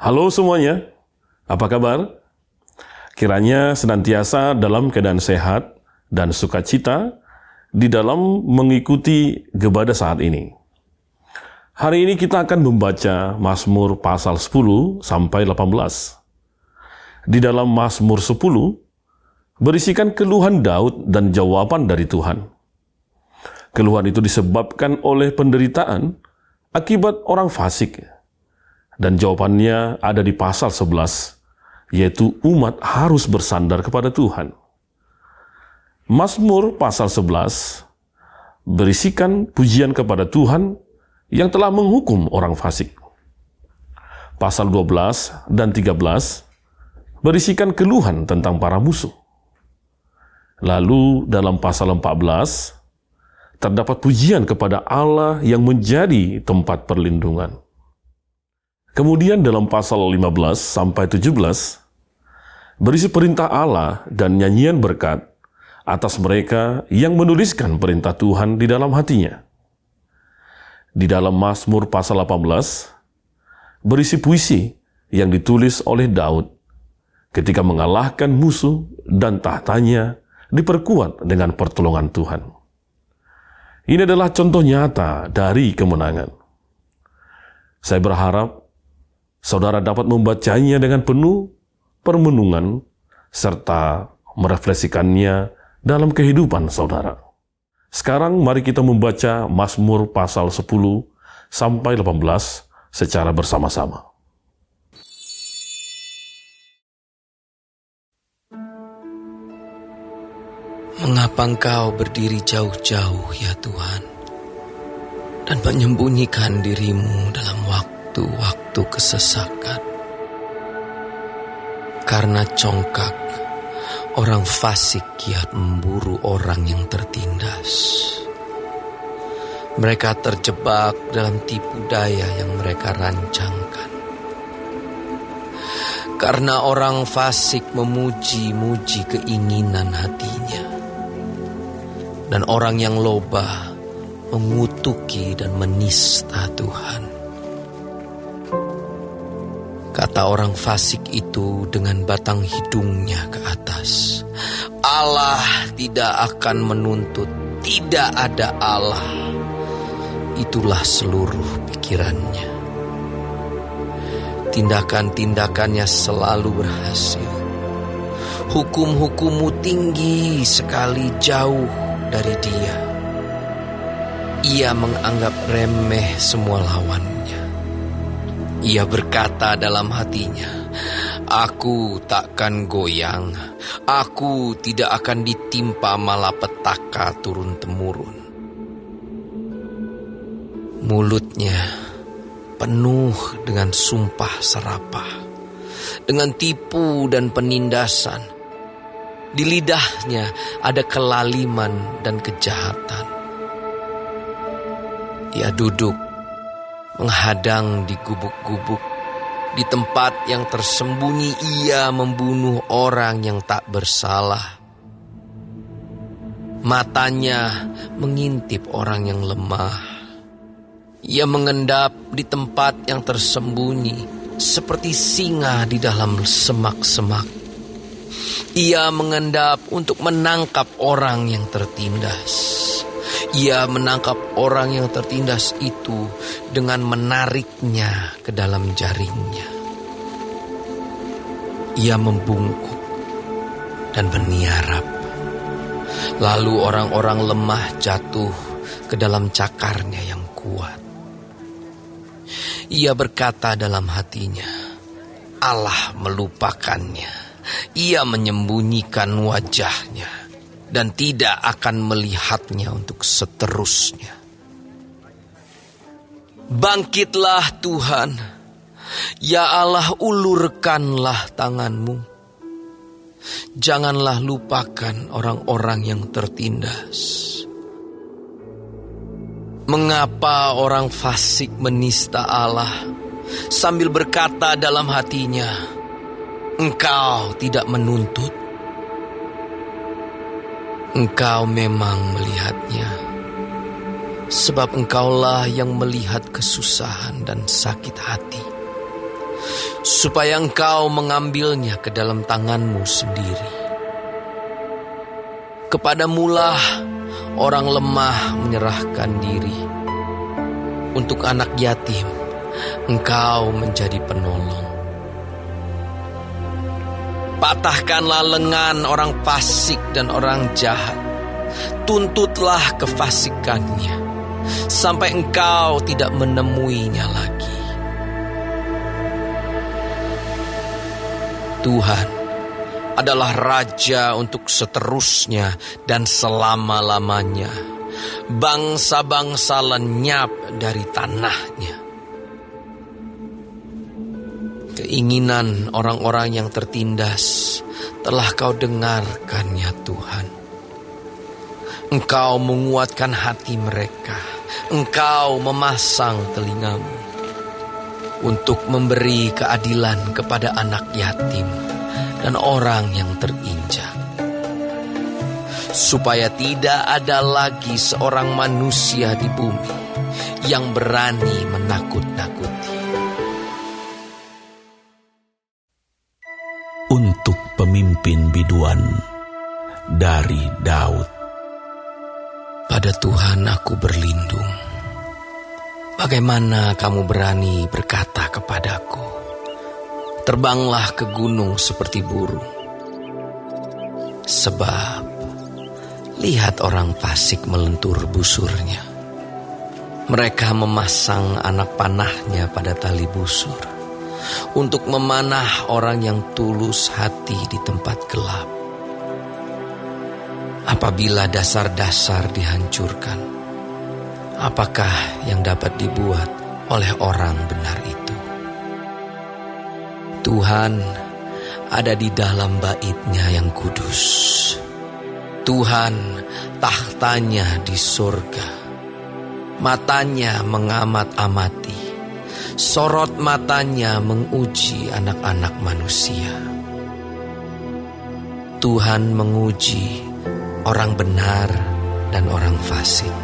Halo semuanya, apa kabar? Kiranya senantiasa dalam keadaan sehat dan sukacita di dalam mengikuti ibadah saat ini. Hari ini kita akan membaca Mazmur pasal 10 sampai 18. Di dalam Mazmur 10 berisikan keluhan Daud dan jawaban dari Tuhan. Keluhan itu disebabkan oleh penderitaan akibat orang fasik. Dan jawabannya ada di pasal 11, yaitu umat harus bersandar kepada Tuhan. Mazmur pasal 11 berisikan pujian kepada Tuhan yang telah menghukum orang fasik. Pasal 12 dan 13 berisikan keluhan tentang para musuh. Lalu dalam pasal 14 terdapat pujian kepada Allah yang menjadi tempat perlindungan. Kemudian dalam pasal 15 sampai 17 berisi perintah Allah dan nyanyian berkat atas mereka yang menuliskan perintah Tuhan di dalam hatinya. Di dalam Mazmur pasal 18 berisi puisi yang ditulis oleh Daud ketika mengalahkan musuh dan tahtanya diperkuat dengan pertolongan Tuhan. Ini adalah contoh nyata dari kemenangan. Saya berharap saudara dapat membacanya dengan penuh permenungan serta merefleksikannya dalam kehidupan saudara. Sekarang mari kita membaca Mazmur pasal 10 sampai 18 secara bersama-sama. Mengapa Engkau berdiri jauh-jauh ya Tuhan, dan menyembunyikan dirimu dalam waktu kesesakan? Karena congkak, orang fasik kiat memburu orang yang tertindas. Mereka terjebak dalam tipu daya yang mereka rancangkan. Karena orang fasik memuji-muji keinginan hatinya, dan orang yang loba mengutuki dan menista Tuhan. Kata orang fasik itu dengan batang hidungnya ke atas, Allah tidak akan menuntut, tidak ada Allah. Itulah seluruh pikirannya. Tindakan-tindakannya selalu berhasil. Hukum-hukummu tinggi sekali jauh dari dia. Ia menganggap remeh semua lawannya. Ia berkata dalam hatinya, aku takkan goyang, aku tidak akan ditimpa malapetaka turun-temurun. Mulutnya penuh dengan sumpah serapah, dengan tipu dan penindasan. Di lidahnya ada kelaliman dan kejahatan. Ia duduk menghadang di gubuk-gubuk. Di tempat yang tersembunyi ia membunuh orang yang tak bersalah. Matanya mengintip orang yang lemah. Ia mengendap di tempat yang tersembunyi seperti singa di dalam semak-semak. Ia mengendap untuk menangkap orang yang tertindas. Ia menangkap orang yang tertindas itu dengan menariknya ke dalam jaringnya. Ia membungkuk dan meniarap. Lalu orang-orang lemah jatuh ke dalam cakarnya yang kuat. Ia berkata dalam hatinya, Allah melupakannya. Ia menyembunyikan wajahnya dan tidak akan melihatnya untuk seterusnya. Bangkitlah Tuhan, ya Allah, ulurkanlah tanganmu. Janganlah lupakan orang-orang yang tertindas. Mengapa orang fasik menista Allah sambil berkata dalam hatinya, Engkau tidak menuntut? Engkau memang melihatnya, sebab Engkaulah yang melihat kesusahan dan sakit hati. supaya Engkau mengambilnya ke dalam tangan-Mu sendiri. Kepadamulah orang lemah menyerahkan diri. Untuk anak yatim, Engkau menjadi penolong. Patahkanlah lengan orang fasik dan orang jahat. Tuntutlah kefasikannya, sampai Engkau tidak menemuinya lagi. Tuhan adalah Raja untuk seterusnya dan selama-lamanya. Bangsa-bangsa lenyap dari tanahnya. Keinginan orang-orang yang tertindas telah Kau dengarkan ya Tuhan. Engkau menguatkan hati mereka. Engkau memasang telingamu untuk memberi keadilan kepada anak yatim dan orang yang terinjak. Supaya tidak ada lagi seorang manusia di bumi yang berani menakut-nakuti. Untuk pemimpin biduan dari Daud. Pada Tuhan aku berlindung. Bagaimana kamu berani berkata kepadaku, terbanglah ke gunung seperti burung? Sebab lihat orang fasik melentur busurnya. Mereka memasang anak panahnya pada tali busur untuk memanah orang yang tulus hati di tempat gelap. Apabila dasar-dasar dihancurkan, apakah yang dapat dibuat oleh orang benar itu? Tuhan ada di dalam bait-Nya yang kudus. Tuhan tahtanya di surga. Matanya mengamat-amati. Sorot matanya menguji anak-anak manusia. Tuhan menguji orang benar dan orang fasik.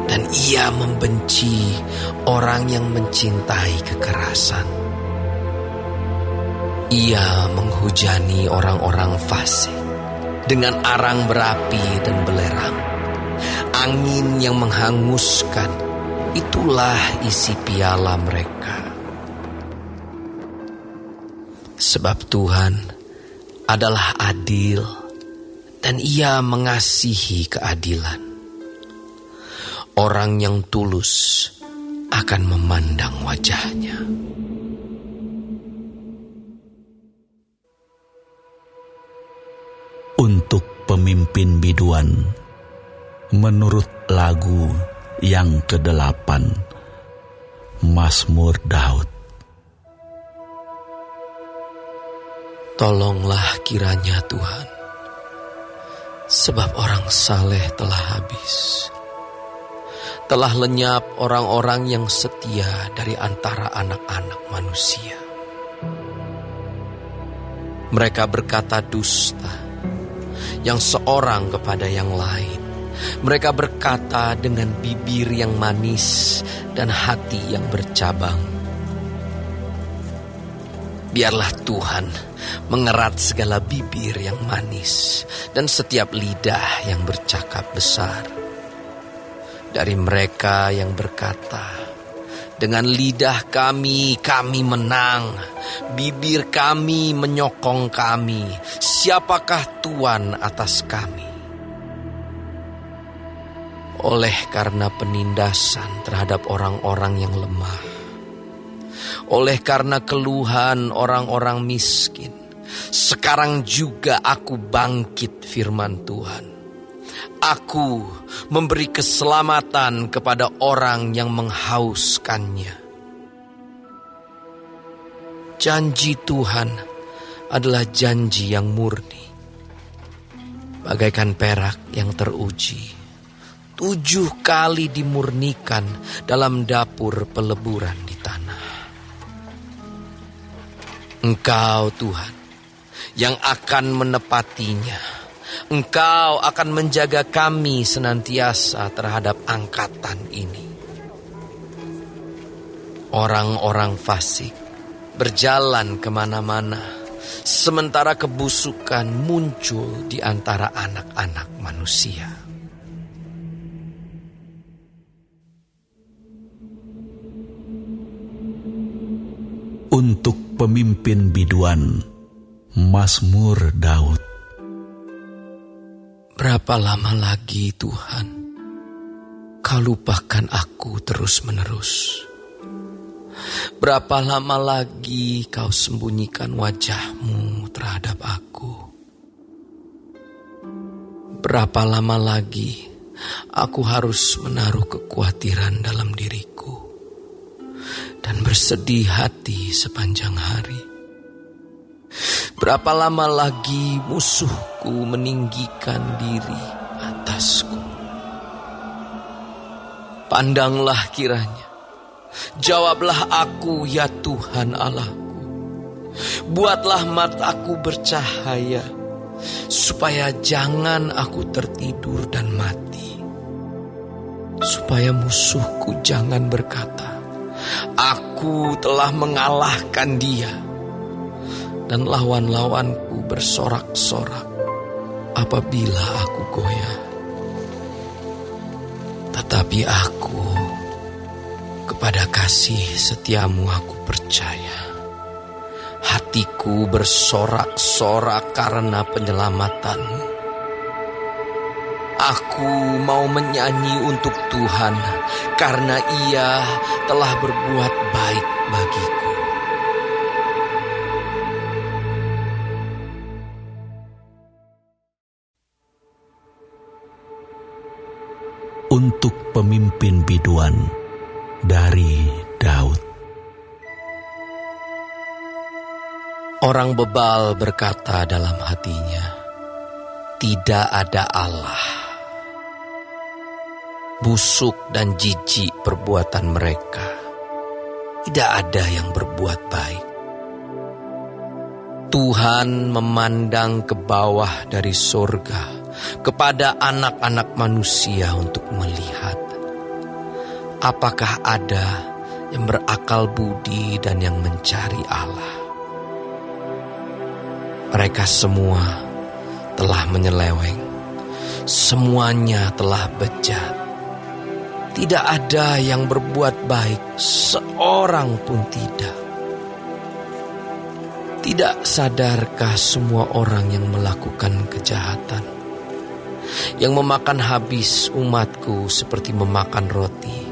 Dan Ia membenci orang yang mencintai kekerasan. Ia menghujani orang-orang fasik dengan arang berapi dan belerang. Angin yang menghanguskan, itulah isi piala mereka. Sebab Tuhan adalah adil dan Ia mengasihi keadilan. Orang yang tulus akan memandang wajah-Nya. Untuk pemimpin biduan menurut lagu yang ke-8, Mazmur Daud. Tolonglah kiranya Tuhan, sebab orang saleh telah habis. Telah lenyap orang-orang yang setia dari antara anak-anak manusia. Mereka berkata dusta, yang seorang kepada yang lain. Mereka berkata dengan bibir yang manis dan hati yang bercabang. Biarlah Tuhan mengerat segala bibir yang manis dan setiap lidah yang bercakap besar. Dari mereka yang berkata, dengan lidah kami menang, bibir kami menyokong kami, siapakah Tuhan atas kami? Oleh karena penindasan terhadap orang-orang yang lemah, oleh karena keluhan orang-orang miskin, sekarang juga aku bangkit, firman Tuhan. Aku memberi keselamatan kepada orang yang menghauskannya. Janji Tuhan adalah janji yang murni, bagaikan perak yang teruji. 7 kali dimurnikan dalam dapur peleburan di tanah. Engkau Tuhan yang akan menepatinya. Engkau akan menjaga kami senantiasa terhadap angkatan ini. Orang-orang fasik berjalan kemana-mana, sementara kebusukan muncul di antara anak-anak manusia. Untuk pemimpin biduan, Mazmur Daud. Berapa lama lagi Tuhan, Kau lupakan aku terus-menerus? Berapa lama lagi Kau sembunyikan wajah-Mu terhadap aku? Berapa lama lagi aku harus menaruh kekhawatiran dalam diriku dan bersedih hati sepanjang hari? Berapa lama lagi musuhku meninggikan diri atasku? Pandanglah kiranya, jawablah aku ya Tuhan Allahku. Buatlah mataku bercahaya, supaya jangan aku tertidur dan mati. Supaya musuhku jangan berkata, aku telah mengalahkan dia. Dan lawan-lawanku bersorak-sorak apabila aku goyah. Tetapi aku, kepada kasih setiamu aku percaya. Hatiku bersorak-sorak karena penyelamatanmu. Aku mau menyanyi untuk Tuhan, karena Ia telah berbuat baik bagiku. Untuk pemimpin biduan, dari Daud. Orang bebal berkata dalam hatinya, tidak ada Allah. Busuk dan jijik perbuatan mereka, tidak ada yang berbuat baik. Tuhan memandang ke bawah dari sorga kepada anak-anak manusia untuk melihat apakah ada yang berakal budi dan yang mencari Allah. Mereka semua telah menyeleweng, semuanya telah bejat. Tidak ada yang berbuat baik, seorang pun tidak. Tidak sadarkah semua orang yang melakukan kejahatan, yang memakan habis umatku seperti memakan roti,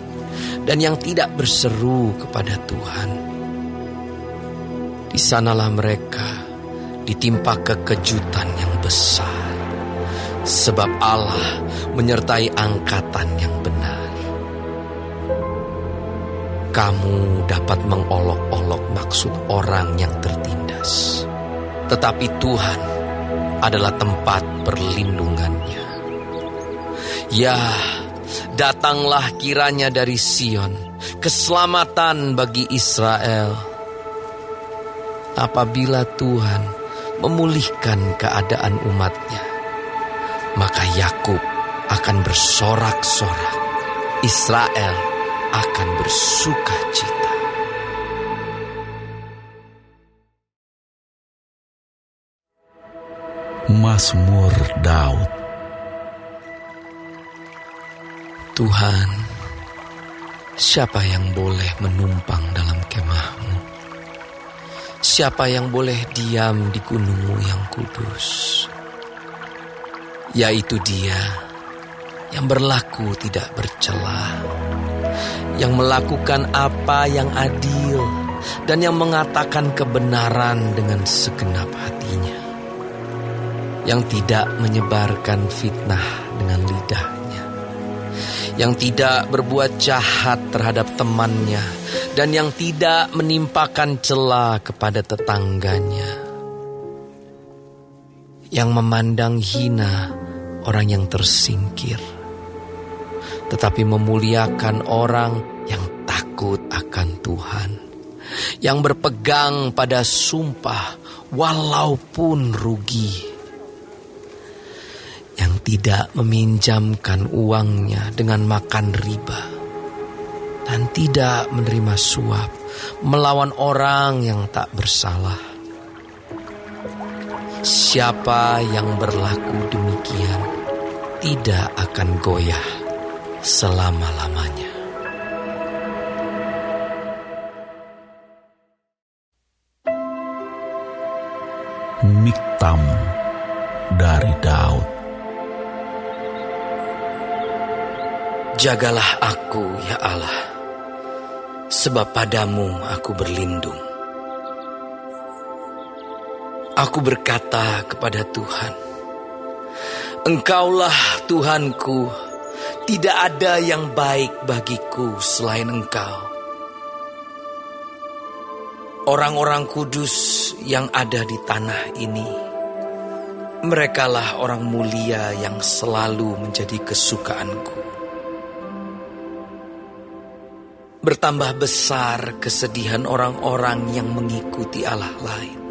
dan yang tidak berseru kepada Tuhan? Di sanalah mereka ditimpa kekejutan yang besar, sebab Allah menyertai angkatan yang benar. Kamu dapat mengolok-olok maksud orang yang tertindas, tetapi Tuhan adalah tempat perlindungannya. Ya, datanglah kiranya dari Sion keselamatan bagi Israel. Apabila Tuhan memulihkan keadaan umatnya, maka Yakub akan bersorak-sorak, Israel akan bersuka cita. Mazmur Daud. Tuhan, siapa yang boleh menumpang dalam kemah-Mu? Siapa yang boleh diam di gunung-Mu yang kudus? Yaitu Dia yang berlaku tidak bercela, yang melakukan apa yang adil, dan yang mengatakan kebenaran dengan segenap hatinya, yang tidak menyebarkan fitnah dengan lidahnya, yang tidak berbuat jahat terhadap temannya, dan yang tidak menimpakan cela kepada tetangganya, yang memandang hina orang yang tersingkir, tetapi memuliakan orang yang takut akan Tuhan, yang berpegang pada sumpah walaupun rugi, yang tidak meminjamkan uangnya dengan makan riba, dan tidak menerima suap melawan orang yang tak bersalah. Siapa yang berlaku demikian tidak akan goyah selama-lamanya. Miktam dari Daud. Jagalah aku, ya Allah, sebab padamu aku berlindung. Aku berkata kepada Tuhan, Engkaulah Tuhanku, tidak ada yang baik bagiku selain Engkau. Orang-orang kudus yang ada di tanah ini, merekalah orang mulia yang selalu menjadi kesukaanku. Bertambah besar kesedihan orang-orang yang mengikuti Allah lain.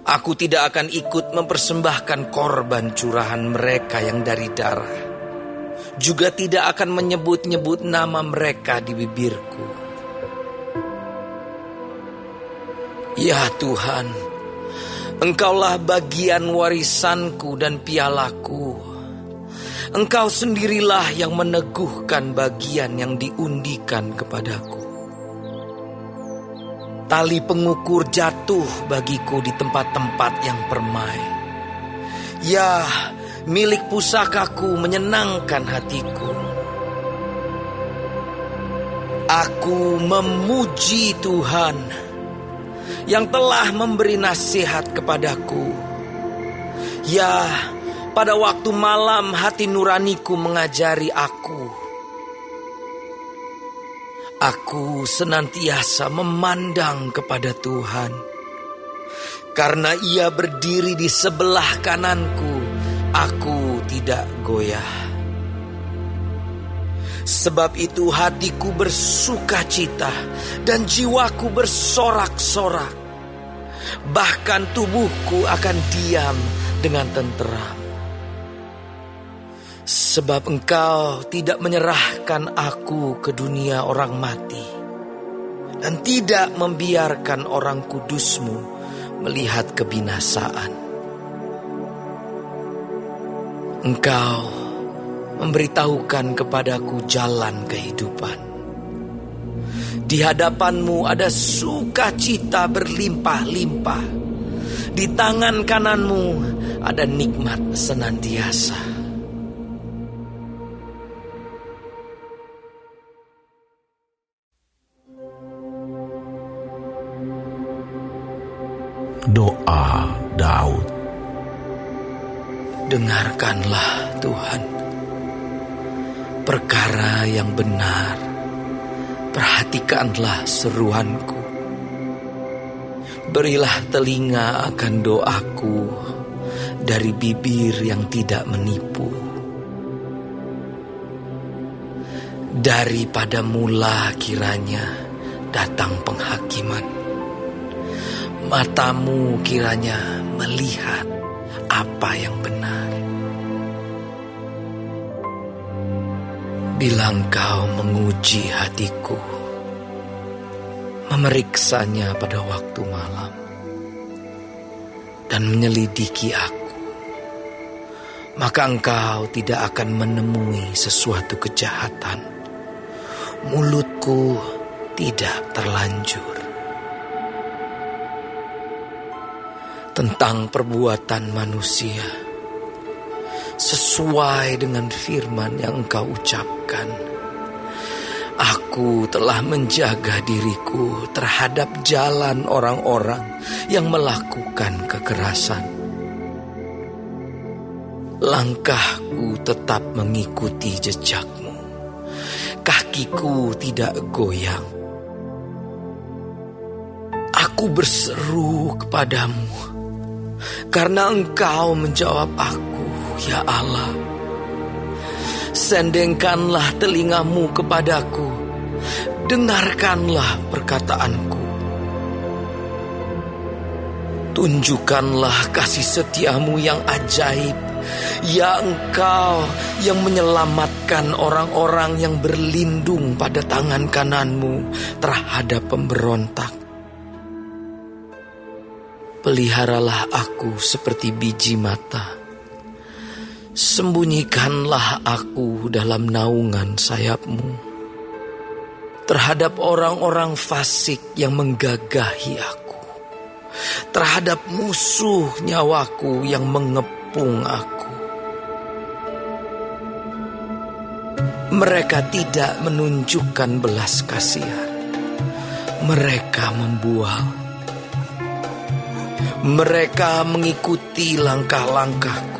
Aku tidak akan ikut mempersembahkan korban curahan mereka yang dari darah. Juga tidak akan menyebut-nyebut nama mereka di bibirku. Ya Tuhan, Engkaulah bagian warisanku dan pialaku. Engkau sendirilah yang meneguhkan bagian yang diundikan kepadaku. Tali pengukur jatuh bagiku di tempat-tempat yang permai. Ya, milik pusakaku menyenangkan hatiku. Aku memuji Tuhan yang telah memberi nasihat kepadaku. Ya, pada waktu malam hati nuraniku mengajari aku. Aku senantiasa memandang kepada Tuhan, karena Ia berdiri di sebelah kananku, aku tidak goyah. Sebab itu hatiku bersukacita dan jiwaku bersorak-sorak. Bahkan tubuhku akan diam dengan tenteram. Sebab Engkau tidak menyerahkan aku ke dunia orang mati, dan tidak membiarkan orang kudus-Mu melihat kebinasaan. Engkau memberitahukan kepadaku jalan kehidupan. Di hadapan-Mu ada sukacita berlimpah-limpah. Di tangan kanan-Mu ada nikmat senantiasa. Doa Daud. Dengarkanlah Tuhan perkara yang benar, perhatikanlah seruanku. Berilah telinga akan doaku dari bibir yang tidak menipu. Daripada mula kiranya datang penghakiman. Matamu kiranya melihat apa yang benar. Bila Engkau menguji hatiku, memeriksanya pada waktu malam, dan menyelidiki aku, maka Engkau tidak akan menemui sesuatu kejahatan. Mulutku tidak terlanjur. Tentang perbuatan manusia, sesuai dengan firman yang Engkau ucapkan, aku telah menjaga diriku terhadap jalan orang-orang yang melakukan kekerasan. Langkahku tetap mengikuti jejak-Mu, kakiku tidak goyang. Aku berseru kepadamu, karena Engkau menjawab aku, ya Allah. Sendengkanlah telinga-Mu kepadaku, dengarkanlah perkataanku. Tunjukkanlah kasih setia-Mu yang ajaib Ya Engkau yang menyelamatkan orang-orang yang berlindung pada tangan kananmu terhadap pemberontak. Peliharalah aku seperti biji mata. Sembunyikanlah aku dalam naungan sayapmu terhadap orang-orang fasik yang menggagahi aku, terhadap musuh nyawaku yang mengepung aku. Mereka tidak menunjukkan belas kasihan. Mereka membual. Mereka mengikuti langkah-langkahku.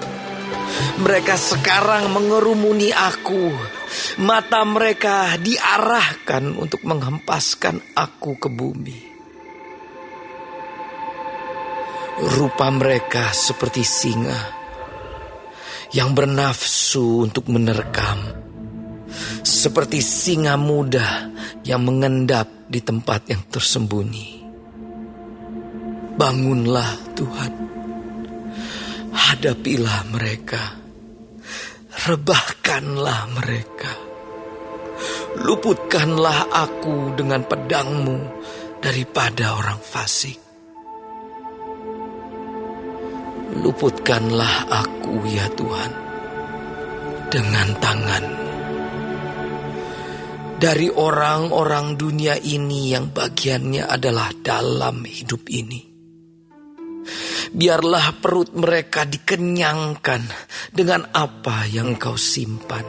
Mereka sekarang mengerumuni aku. Mata mereka diarahkan untuk menghempaskan aku ke bumi. Rupa mereka seperti singa yang bernafsu untuk menerkam, seperti singa muda yang mengendap di tempat yang tersembunyi. Bangunlah Tuhan, hadapilah mereka, rebahkanlah mereka, luputkanlah aku dengan pedang-Mu daripada orang fasik. Luputkanlah aku ya Tuhan dengan tangan-Mu dari orang-orang dunia ini yang bagiannya adalah dalam hidup ini. Biarlah perut mereka dikenyangkan dengan apa yang Engkau simpan,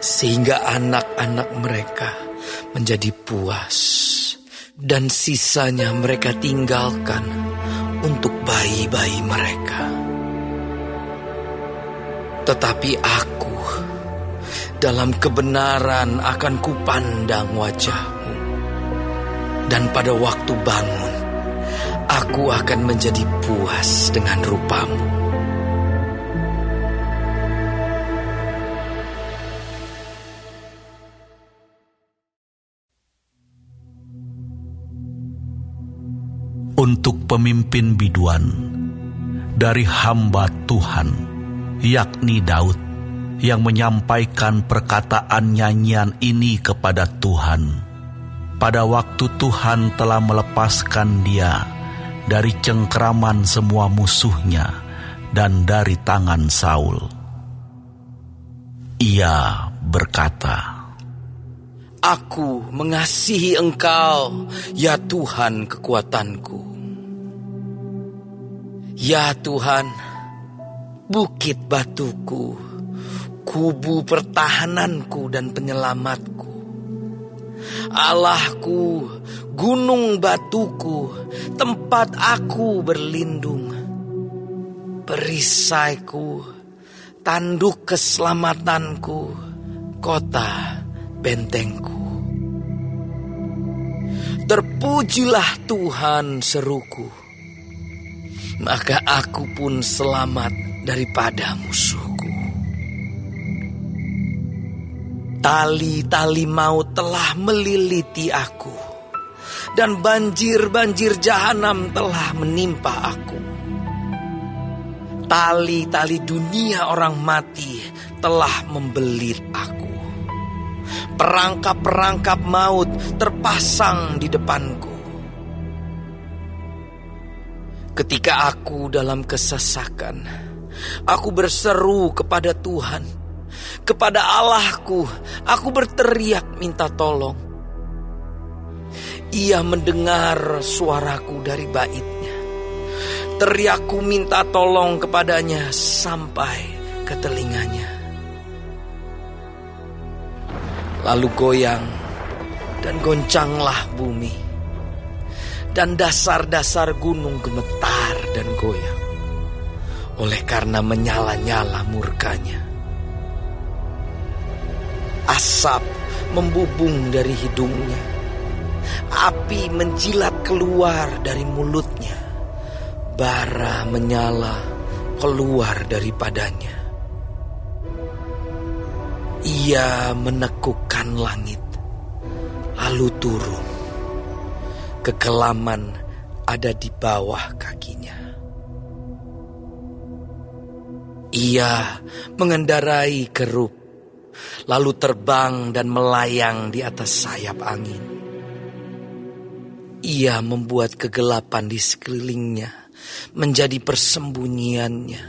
sehingga anak-anak mereka menjadi puas, dan sisanya mereka tinggalkan untuk bayi-bayi mereka. Tetapi aku dalam kebenaran akan kupandang wajah-Mu, dan pada waktu bangun aku akan menjadi puas dengan rupa-Mu. Untuk pemimpin biduan dari hamba Tuhan, yakni Daud, yang menyampaikan perkataan nyanyian ini kepada Tuhan pada waktu Tuhan telah melepaskan dia dari cengkeraman semua musuhnya dan dari tangan Saul. Ia berkata, Aku mengasihi Engkau, ya Tuhan kekuatanku. Ya Tuhan, bukit batuku, kubu pertahananku dan penyelamatku. Allahku, gunung batuku, tempat aku berlindung. Perisaiku, tanduk keselamatanku, kota bentengku. Terpujilah Tuhan, seruku, maka aku pun selamat daripada musuhku. Tali-tali maut telah meliliti aku, dan banjir-banjir jahanam telah menimpa aku. Tali-tali dunia orang mati telah membelit aku. Perangkap-perangkap maut terpasang di depanku. Ketika aku dalam kesesakan, aku berseru kepada Tuhan, kepada Allahku, aku berteriak minta tolong. Ia mendengar suaraku dari baitnya. Teriakku minta tolong kepadanya sampai ke telinganya. Lalu goyang dan goncanglah bumi, dan dasar-dasar gunung gemetar dan goyang, oleh karena menyala-nyala murkanya. Asap membubung dari hidungnya, api menjilat keluar dari mulutnya, bara menyala keluar daripadanya. Ia menekukkan langit, lalu turun. Kekelaman ada di bawah kakinya. Ia mengendarai kerup, lalu terbang dan melayang di atas sayap angin. Ia membuat kegelapan di sekelilingnya menjadi persembunyiannya,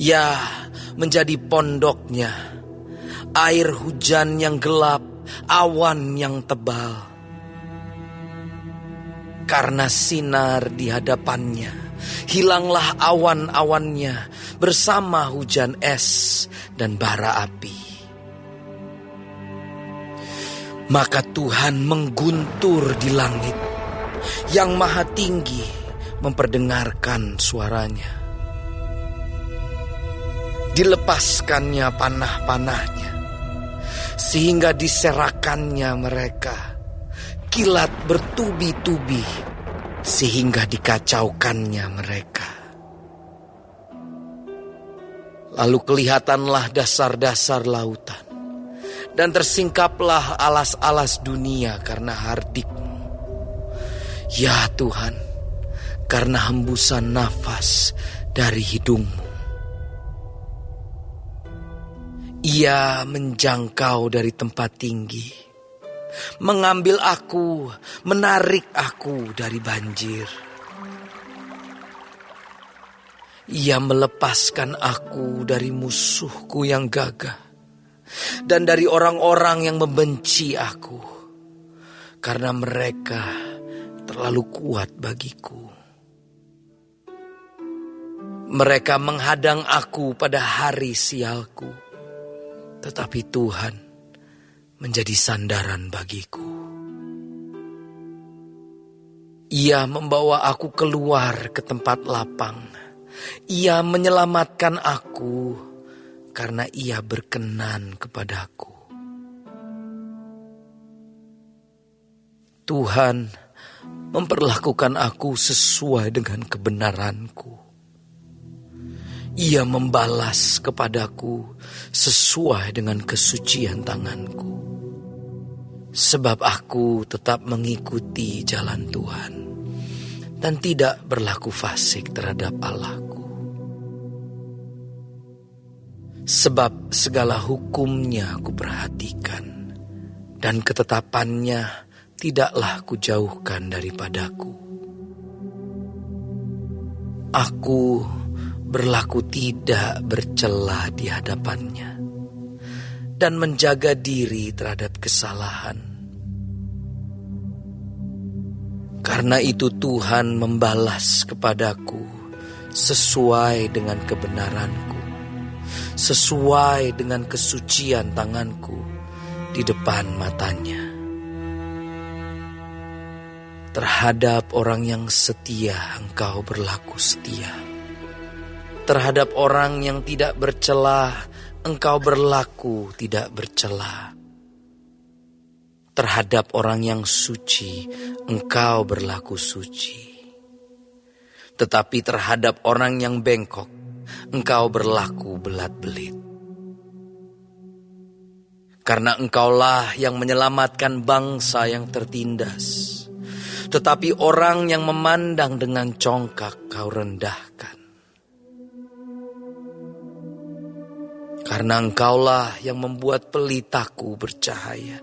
ya, menjadi pondoknya. Air hujan yang gelap, awan yang tebal. Karena sinar di hadapannya, hilanglah awan-awannya bersama hujan es dan bara api. Maka Tuhan mengguntur di langit, yang maha tinggi memperdengarkan suaranya. Dilepaskannya panah-panahnya, sehingga diserakannya mereka. Kilat bertubi-tubi, sehingga dikacaukannya mereka. Lalu kelihatanlah dasar-dasar lautan, dan tersingkaplah alas-alas dunia karena hardikmu. Ya Tuhan, karena hembusan nafas dari hidungmu. Ia menjangkau dari tempat tinggi, mengambil aku, menarik aku dari banjir. Ia melepaskan aku dari musuhku yang gagah, dan dari orang-orang yang membenci aku, karena mereka terlalu kuat bagiku. Mereka menghadang aku pada hari sialku, tetapi Tuhan menjadi sandaran bagiku. Ia membawa aku keluar ke tempat lapang. Ia menyelamatkan aku karena ia berkenan kepadaku. Tuhan memperlakukan aku sesuai dengan kebenaranku. Ia membalas kepadaku sesuai dengan kesucian tanganku. Sebab aku tetap mengikuti jalan Tuhan dan tidak berlaku fasik terhadap Allahku. Sebab segala hukumnya aku perhatikan, dan ketetapannya tidaklah kujauhkan daripadaku. Aku berlaku tidak bercela di hadapannya, dan menjaga diri terhadap kesalahan. Karena itu Tuhan membalas kepadaku sesuai dengan kebenaranku, sesuai dengan kesucian tanganku di depan matanya. Terhadap orang yang setia engkau berlaku setia. Terhadap orang yang tidak bercela engkau berlaku tidak bercela. Terhadap orang yang suci engkau berlaku suci. Tetapi terhadap orang yang bengkok engkau berlaku belat-belit. Karena engkaulah yang menyelamatkan bangsa yang tertindas, tetapi orang yang memandang dengan congkak kau rendahkan. Karena engkaulah yang membuat pelitaku bercahaya,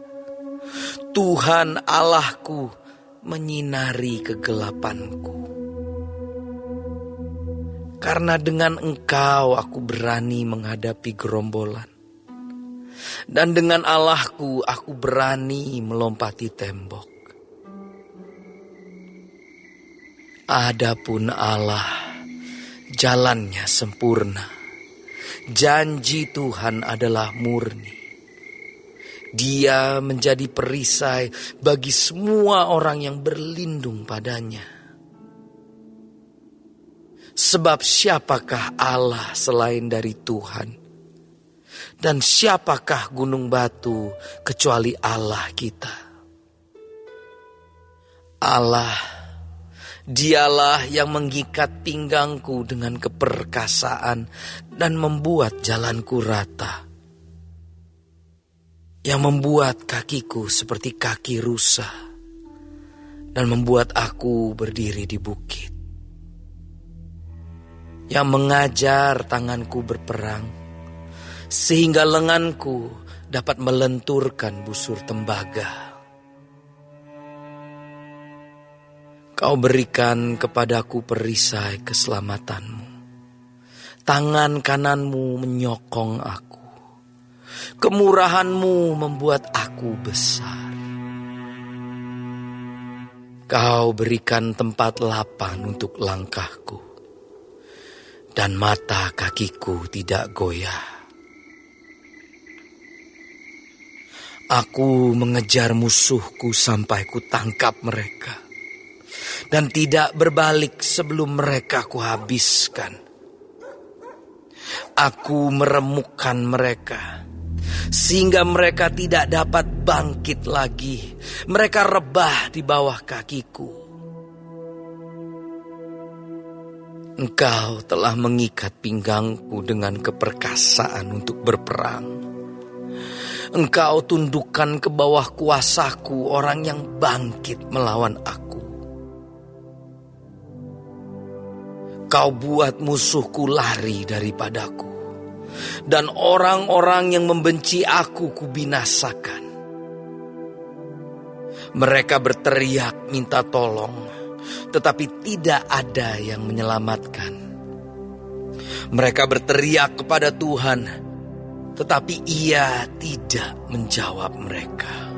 Tuhan Allahku menyinari kegelapanku. Karena dengan engkau aku berani menghadapi gerombolan, dan dengan Allahku aku berani melompati tembok. Adapun Allah, jalannya sempurna. Janji Tuhan adalah murni. Dia menjadi perisai bagi semua orang yang berlindung padanya. Sebab siapakah Allah selain dari Tuhan? Dan siapakah gunung batu kecuali Allah kita? Allah, Dialah yang mengikat pinggangku dengan keperkasaan dan membuat jalanku rata. Yang membuat kakiku seperti kaki rusa dan membuat aku berdiri di bukit. yang mengajar tanganku berperang, sehingga lenganku dapat melenturkan busur tembaga. Kau berikan kepadaku perisai keselamatanmu. Tangan kananmu menyokong aku. Kemurahanmu membuat aku besar. Kau berikan tempat lapang untuk langkahku, dan mata kakiku tidak goyah. Aku mengejar musuhku sampai ku tangkap mereka, dan tidak berbalik sebelum mereka kuhabiskan. Aku meremukkan mereka, sehingga mereka tidak dapat bangkit lagi. Mereka rebah di bawah kakiku. Engkau telah mengikat pinggangku dengan keperkasaan untuk berperang. Engkau tundukkan ke bawah kuasaku orang yang bangkit melawan aku. Kau buat musuhku lari daripadaku, dan orang-orang yang membenci aku kubinasakan. Mereka berteriak minta tolong, tetapi tidak ada yang menyelamatkan. Mereka berteriak kepada Tuhan, tetapi Ia tidak menjawab mereka.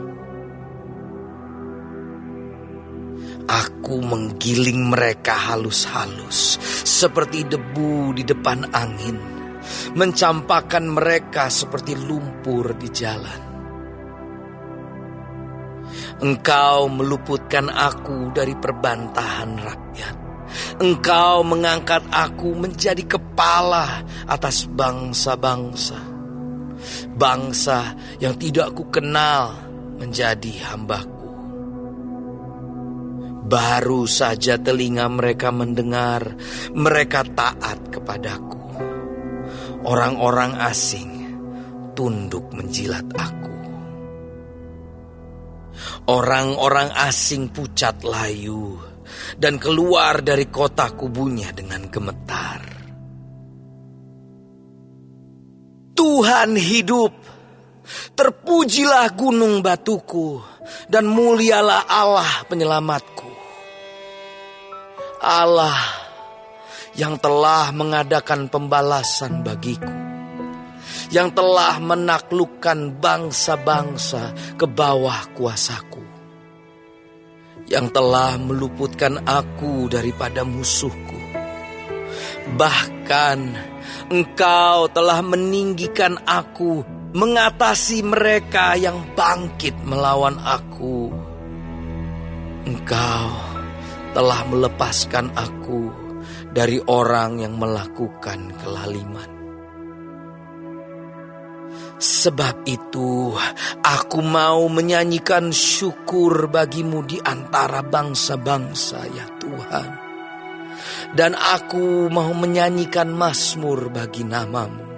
Aku menggiling mereka halus-halus, seperti debu di depan angin, mencampakkan mereka seperti lumpur di jalan. Engkau meluputkan aku dari perbantahan rakyat. Engkau mengangkat aku menjadi kepala atas bangsa-bangsa. Bangsa yang tidak kukenal menjadi hambaku. Baru saja telinga mereka mendengar, mereka taat kepadaku. Orang-orang asing tunduk menjilat aku. Orang-orang asing pucat layu dan keluar dari kota kubunya dengan gemetar. Tuhan hidup, terpujilah gunung batuku, dan mulialah Allah penyelamatku. Allah yang telah mengadakan pembalasan bagiku, yang telah menaklukkan bangsa-bangsa ke bawah kuasaku, yang telah meluputkan aku daripada musuhku. Bahkan Engkau telah meninggikan aku mengatasi mereka yang bangkit melawan aku. Engkau telah melepaskan aku dari orang yang melakukan kelaliman. Sebab itu aku mau menyanyikan syukur bagimu di antara bangsa-bangsa, ya Tuhan. Dan aku mau menyanyikan mazmur bagi namamu.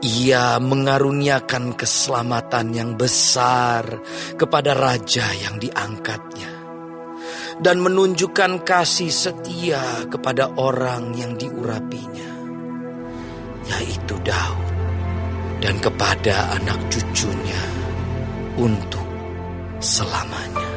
Ia mengaruniakan keselamatan yang besar kepada raja yang diangkatnya, dan menunjukkan kasih setia kepada orang yang diurapinya, yaitu Daud, dan kepada anak cucunya untuk selamanya.